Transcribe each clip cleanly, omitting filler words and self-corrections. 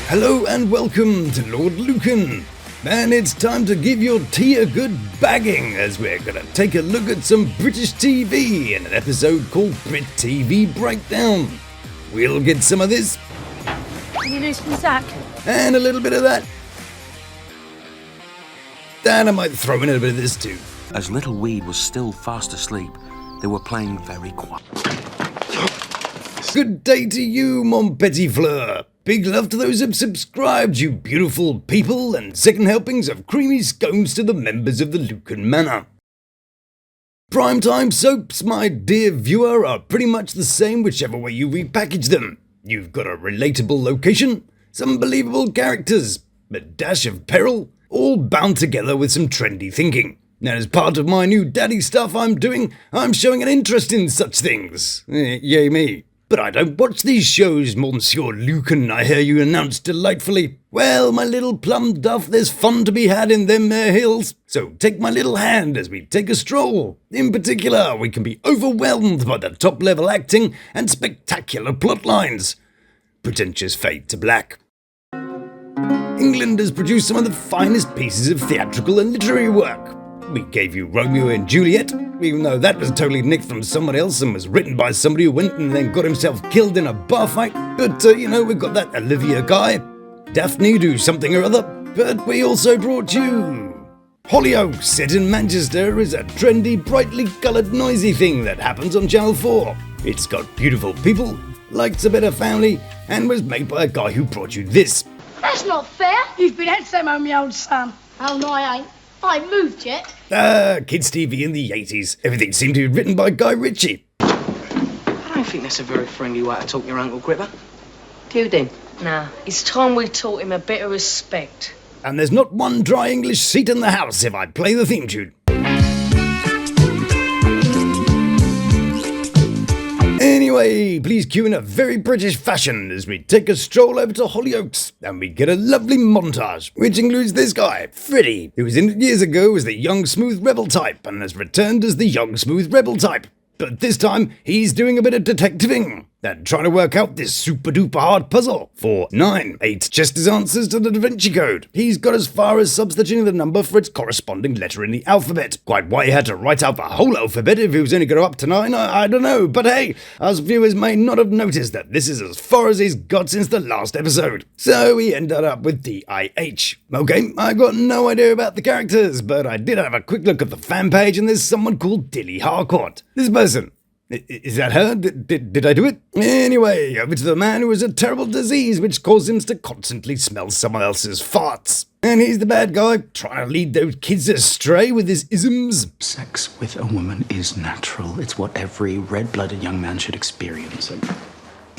Hello and welcome to Lord Lucan, and it's time to give your tea a good bagging as we're gonna take a look at some British TV in an episode called BRIT TV Breakdown. We'll get some of this, Can you loosen the sack? and a little bit of that, and I might throw in a bit of this too. As Little Weed was still fast asleep, they were playing very quiet. Good day to you, mon petit fleur. Big love to those who've subscribed, you beautiful people, and second helpings of creamy scones to the members of the Lucan Manor. Primetime soaps, my dear viewer, are pretty much the same whichever way you repackage them. You've got a relatable location, some believable characters, a dash of peril, all bound together with some trendy thinking. Now, as part of my new daddy stuff I'm doing, I'm showing an interest in such things. Yay me. But I don't watch these shows, Monsieur Lucan, I hear you announce delightfully. Well, my little plum duff, there's fun to be had in them there hills. So take my little hand as we take a stroll. In particular, we can be overwhelmed by the top-level acting and spectacular plot lines. Pretentious fade to black. England has produced some of the finest pieces of theatrical and literary work. We gave you Romeo and Juliet, even though that was totally nicked from someone else and was written by somebody who went and then got himself killed in a bar fight. But, we've got that Olivia guy, Daphne do something or other. But we also brought you Hollyoaks, set in Manchester, is a trendy, brightly coloured, noisy thing that happens on Channel 4. It's got beautiful people, likes a better family, and was made by a guy who brought you this. That's not fair. You've been handsome on me, old son. Oh, no, I ain't. I ain't moved yet. Kids TV in the 80s. Everything seemed to be written by Guy Ritchie. I don't think that's a very friendly way to talk to your Uncle Gripper. Do you, then? Nah, it's time we taught him a bit of respect. And there's not one dry English seat in the house if I play the theme tune. Anyway, please cue in a very British fashion as we take a stroll over to Hollyoaks and we get a lovely montage, which includes this guy, Freddie, who was in it years ago as the young smooth rebel type and has returned as the young smooth rebel type. But this time, he's doing a bit of detectiving and trying to work out this super duper hard puzzle for 8 just his answers to the Da Vinci Code. He's got as far as substituting the number for its corresponding letter in the alphabet. Quite why he had to write out the whole alphabet if he was only going up to 9, I don't know. But hey, us viewers may not have noticed that this is as far as he's got since the last episode. So he ended up with DIH. Okay, I got no idea about the characters, but I did have a quick look at the fan page and there's someone called Dilly Harcourt. This person. Is that her? Did I do it? Anyway, over to the man who has a terrible disease which causes him to constantly smell someone else's farts. And he's the bad guy, trying to lead those kids astray with his isms. Sex with a woman is natural. It's what every red-blooded young man should experience.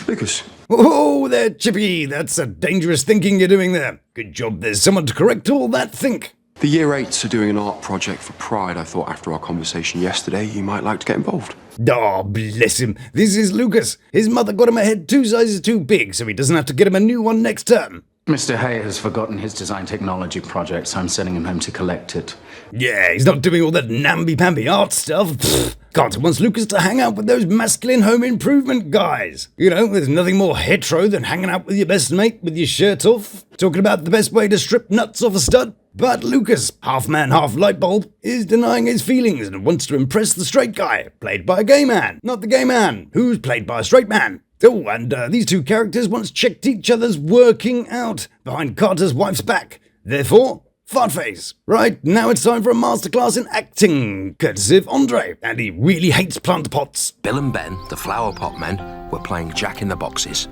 Lucas. Oh, there, Chippy, that's a dangerous thinking you're doing there. Good job there's someone to correct all that think. The Year 8s are doing an art project for Pride. I thought after our conversation yesterday, you might like to get involved. Oh, bless him. This is Lucas. His mother got him a head 2 sizes too big, so he doesn't have to get him a new one next term. Mr. Hay has forgotten his design technology project, so I'm sending him home to collect it. Yeah, he's not doing all that namby-pamby art stuff. Pfft. Carter wants Lucas to hang out with those masculine home improvement guys. You know, there's nothing more hetero than hanging out with your best mate with your shirt off, talking about the best way to strip nuts off a stud. But Lucas, half man, half light bulb, is denying his feelings and wants to impress the straight guy, played by a gay man, not the gay man, who's played by a straight man. Oh, and these two characters once checked each other's working out behind Carter's wife's back. Therefore, fart face. Right, now it's time for a masterclass in acting, courtesy of Andre, and he really hates plant pots. Bill and Ben, the flower pot men, were playing Jack in the Boxes.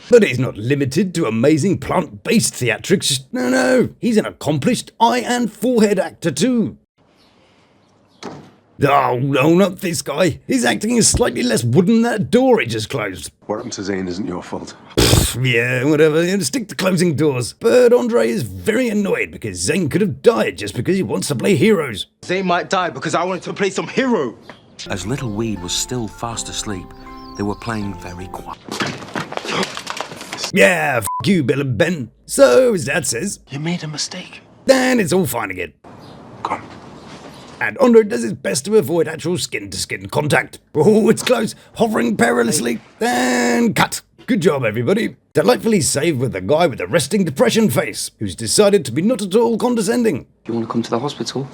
But he's not limited to amazing plant-based theatrics. No, he's an accomplished eye and forehead actor too. Oh, no, not this guy. His acting is slightly less wooden than that door he just closed. What happened to Zane isn't your fault. Yeah, whatever, stick to closing doors. But Andre is very annoyed because Zane could have died just because he wants to play heroes. Zane might die because I wanted to play some hero. As Little Weed was still fast asleep, they were playing very quiet. Yeah, f*** you, Bill and Ben. So, as Dad says, You made a mistake. then it's all fine again. Come. and Andre does his best to avoid actual skin-to-skin contact. Oh, it's close, hovering perilously, and cut. Good job, everybody. Delightfully saved with the guy with the resting depression face, who's decided to be not at all condescending. You want to come to the hospital?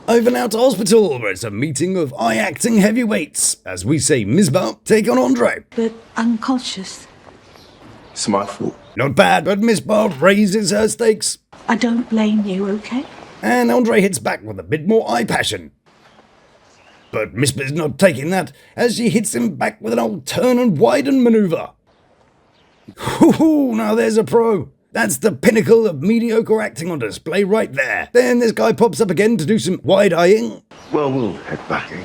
Over now to hospital, where it's a meeting of eye-acting heavyweights. As we say, Misbah, take on Andre. But unconscious. It's my fault. Not bad, but Misbah raises her stakes. I don't blame you, okay? And Andre hits back with a bit more eye passion. But Misbah's not taking that, as she hits him back with an old turn and widen maneuver. Hoo-hoo, now there's a pro. That's the pinnacle of mediocre acting on display right there. Then this guy pops up again to do some wide-eyeing. Well, we'll head back, eh?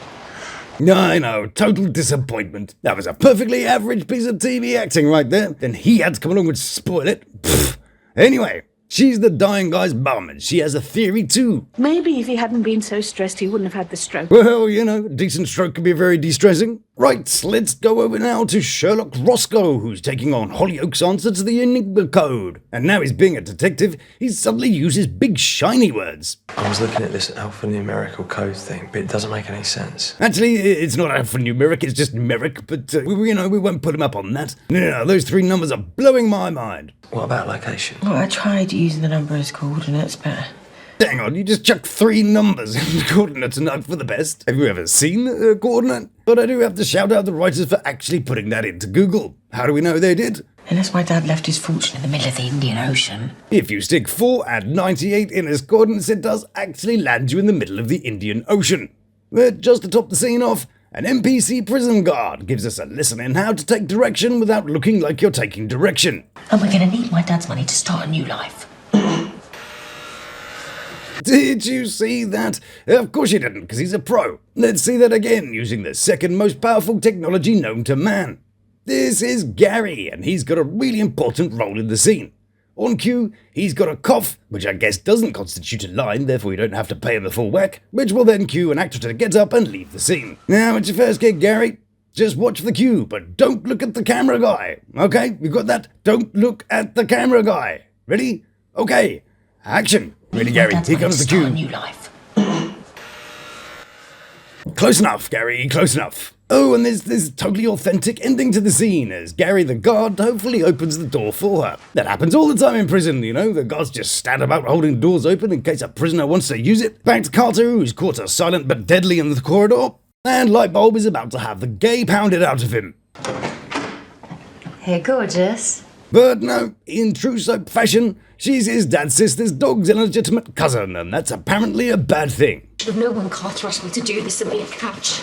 I know, total disappointment. That was a perfectly average piece of TV acting right there. Then he had to come along and spoil it. Pfft. Anyway, she's the dying guy's bum, and she has a theory too. Maybe if he hadn't been so stressed, he wouldn't have had the stroke. Well, you know, a decent stroke can be very de-stressing. Right, let's go over now to Sherlock Roscoe, who's taking on Hollyoaks' answer to the Enigma code. And now he's being a detective, he suddenly uses big shiny words. I was looking at this alphanumerical code thing, but it doesn't make any sense. Actually, it's not alphanumeric, it's just numeric, but, we won't put him up on that. No, those three numbers are blowing my mind. What about location? Well, I tried using the number as coordinates, but... Hang on, you just chucked three numbers in coordinates and hope for the best. Have you ever seen a coordinate? But I do have to shout out the writers for actually putting that into Google. How do we know they did? Unless my dad left his fortune in the middle of the Indian Ocean. If you stick 4 and 98 in as coordinates, it does actually land you in the middle of the Indian Ocean. But just to top the scene off, an NPC prison guard gives us a lesson in how to take direction without looking like you're taking direction. And we're going to need my dad's money to start a new life. Did you see that? Of course you didn't, because he's a pro. Let's see that again, using the second most powerful technology known to man. This is Gary, and he's got a really important role in the scene. On cue, he's got a cough, which I guess doesn't constitute a line, therefore you don't have to pay him the full whack, which will then cue an actor to get up and leave the scene. Now, it's your first gig, Gary. Just watch the cue, but don't look at the camera guy. Okay, you got that? Don't look at the camera guy. Ready? Okay. Action. Ready, Gary, here comes the cue. New life. Close enough, Gary, close enough. Oh, and there's this totally authentic ending to the scene as Gary the guard hopefully opens the door for her. That happens all the time in prison, you know, the guards just stand about holding doors open in case a prisoner wants to use it. Back to Carter, who's caught her silent but deadly in the corridor, and Lightbulb is about to have the gay pounded out of him. Hey, gorgeous. But no, in true soap fashion, she's his dad's sister's dog's illegitimate cousin, and that's apparently a bad thing. If no one can't trust me to do this and be a catch.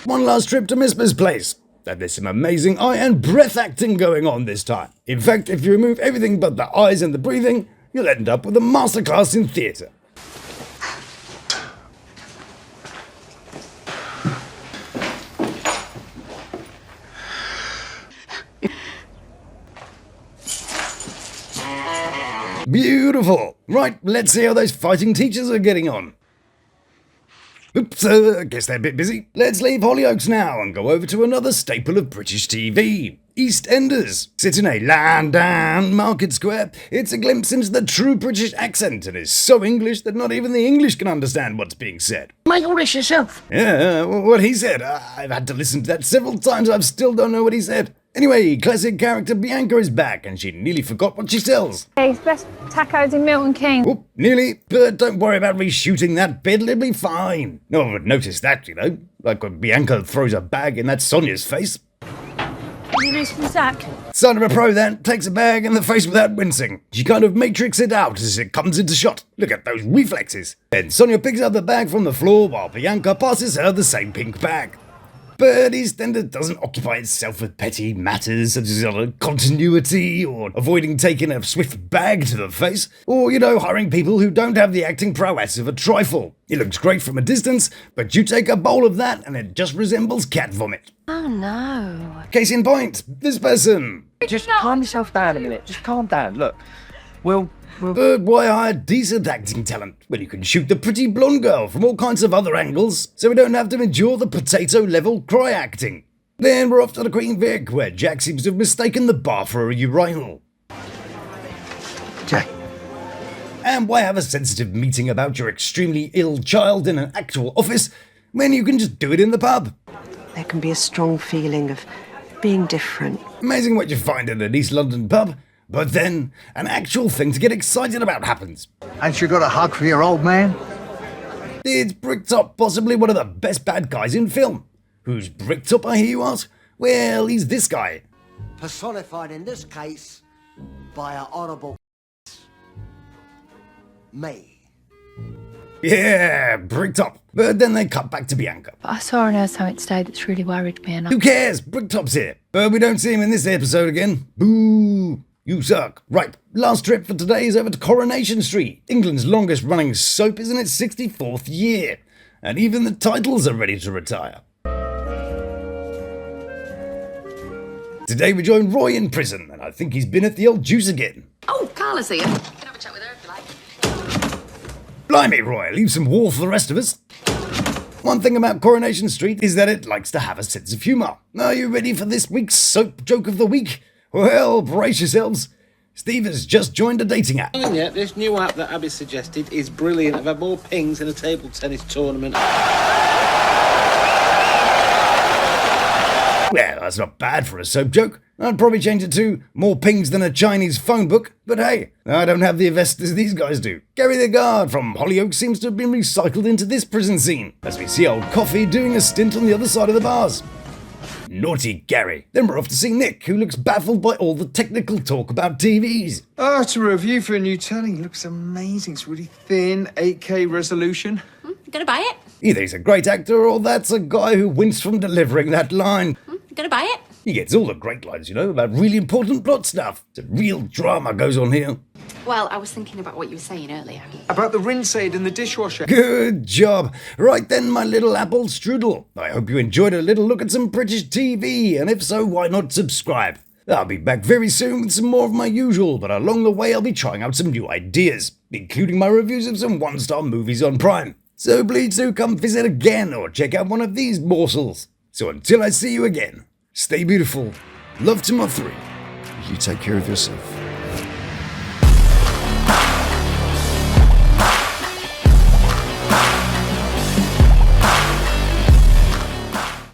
One last trip to Misbah's place. And there's some amazing eye and breath acting going on this time. In fact, if you remove everything but the eyes and the breathing, you'll end up with a masterclass in theatre. Beautiful. Right, let's see how those fighting teachers are getting on. Oops, I guess they're a bit busy. Let's leave Hollyoaks now and go over to another staple of British TV. Eastenders. Sit in a land down Market Square. It's a glimpse into the true British accent and is so English that not even the English can understand what's being said. Make all this yourself. Yeah, what he said. I've had to listen to that several times. I still don't know what he said. Anyway, classic character Bianca is back and she nearly forgot what she sells. Hey, best tacos in Milton Keynes. Oh, nearly, but don't worry about reshooting that bit, it'll be fine. No one would notice that, you know, like when Bianca throws a bag in that Sonia's face. Did you lose from Zach? Son of a pro then, takes a bag in the face without wincing. She kind of matrix it out as it comes into shot. Look at those reflexes. Then Sonia picks up the bag from the floor while Bianca passes her the same pink bag. But EastEnders doesn't occupy itself with petty matters such as continuity or avoiding taking a swift bag to the face, or, you know, hiring people who don't have the acting prowess of a trifle. It looks great from a distance, but you take a bowl of that and it just resembles cat vomit. Oh no. Case in point, this person. Just calm yourself down a minute. Just calm down. Look, we'll... But why hire decent acting talent when you can shoot the pretty blonde girl from all kinds of other angles, so we don't have to endure the potato-level cry acting? Then we're off to the Queen Vic, where Jack seems to have mistaken the bar for a urinal. Jack. And why have a sensitive meeting about your extremely ill child in an actual office when you can just do it in the pub? There can be a strong feeling of being different. Amazing what you find in an East London pub, but then an actual thing to get excited about happens. Ain't you got a hug for your old man? It's Bricktop, possibly one of the best bad guys in film. Who's Bricktop, I hear you ask? Well, he's this guy. Personified in this case by our honourable me. Yeah, Bricktop. But then they cut back to Bianca. But I saw on her something today that's really worried me, and Who cares? Bricktop's here. But we don't see him in this episode again. Boo! You suck. Right, last trip for today is over to Coronation Street. England's longest running soap is in its 64th year. And even the titles are ready to retire. Today we join Roy in prison, and I think he's been at the old juice again. Oh, Carla's here. You can have a chat with her if you like. Blimey, Roy, leave some war for the rest of us. One thing about Coronation Street is that it likes to have a sense of humour. Are you ready for this week's soap joke of the week? Well, brace yourselves. Steve has just joined a dating app. Yeah, this new app that Abby suggested is brilliant. I've had more pings in a table tennis tournament. Well, that's not bad for a soap joke. I'd probably change it to more pings than a Chinese phone book, but hey, I don't have the investors these guys do. Gary the guard from Hollyoaks seems to have been recycled into this prison scene, as we see old Coffee doing a stint on the other side of the bars. Naughty Gary. Then we're off to see Nick, who looks baffled by all the technical talk about TVs. Oh, it's a review for a new telly. Looks amazing. It's really thin, 8K resolution. Gonna buy it? Either he's a great actor or that's a guy who winced from delivering that line. Gonna buy it? He gets all the great lines, you know, about really important plot stuff. The real drama goes on here. Well, I was thinking about what you were saying earlier. About the rinse aid in the dishwasher. Good job. Right then, my little apple strudel. I hope you enjoyed a little look at some British TV, and if so, why not subscribe? I'll be back very soon with some more of my usual, but along the way I'll be trying out some new ideas, including my reviews of some one-star movies on Prime. So please do come visit again or check out one of these morsels. So until I see you again, stay beautiful, love to my three. You take care of yourself.